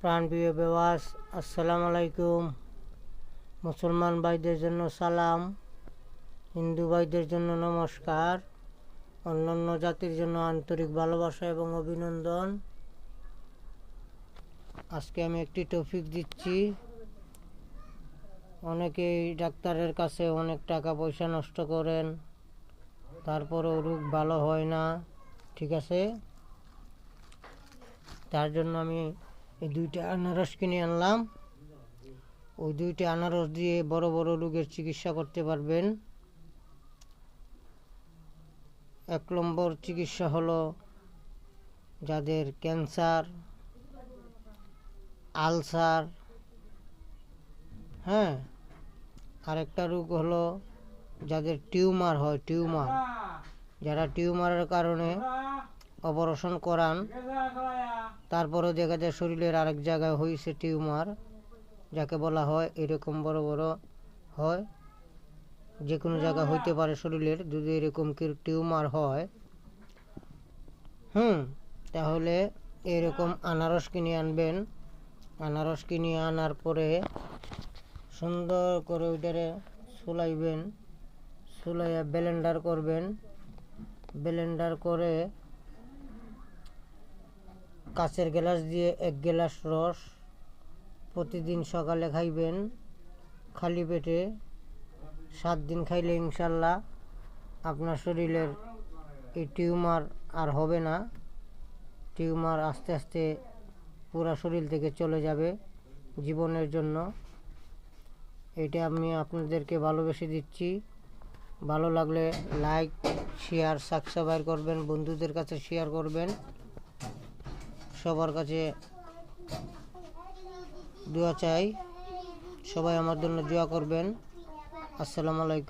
প্রাণপ্রিয় বেওয়াস, আসসালামু আলাইকুম। মুসলমান ভাইদের জন্য সালাম, হিন্দু ভাইদের জন্য নমস্কার, অন্যান্য জাতির জন্য আন্তরিক ভালোবাসা এবং অভিনন্দন। আজকে আমি একটি টপিক দিচ্ছি। অনেকেই ডাক্তারের কাছে অনেক টাকা পয়সা নষ্ট করেন, তারপরেও রোগ ভালো হয় না, ঠিক আছে? তার জন্য আমি এই 2টা আনারস কিনে আনলাম। ওই 2টা আনারস দিয়ে বড় বড় রোগের চিকিৎসা করতে পারবেন। 1 নম্বর চিকিৎসা হলো যাদের ক্যান্সার, আলসার, আরেকটা রোগ হলো যাদের টিউমার হয়, যারা টিউমারের কারণে অপারেশন করান, তারপরে দেখা যায় শরীরের আরেক জায়গায় হয়েছে টিউমার, যাকে বলা হয় এরকম বড় বড় হয়, যে কোনো জায়গায় হইতে পারে শরীরের। যদি এরকম টিউমার হয় তাহলে এরকম আনারস কিনে আনবেন। আনারস কিনে আনার পরে সুন্দর করে ওইটারে সুলাইবেন, সুলাইয়া ব্লেন্ডার করবেন। ব্লেন্ডার করে কাঁচের গ্লাস দিয়ে 1 গ্লাস রস প্রতিদিন সকালে খাইবেন খালি পেটে। 7 দিন খাইলে ইনশাল্লাহ আপনার শরীরের এই টিউমার আর হবে না। টিউমার আস্তে আস্তে পুরো শরীর থেকে চলে যাবে জীবনের জন্য। এটা আমি আপনাদেরকে ভালোবেসে দিচ্ছি। ভালো লাগলে লাইক, শেয়ার, সাবস্ক্রাইব করবেন, বন্ধুদের কাছে শেয়ার করবেন। সবার কাছে দোয়া চাই, সবাই আমার জন্য দোয়া করবেন। আসসালামু আলাইকুম।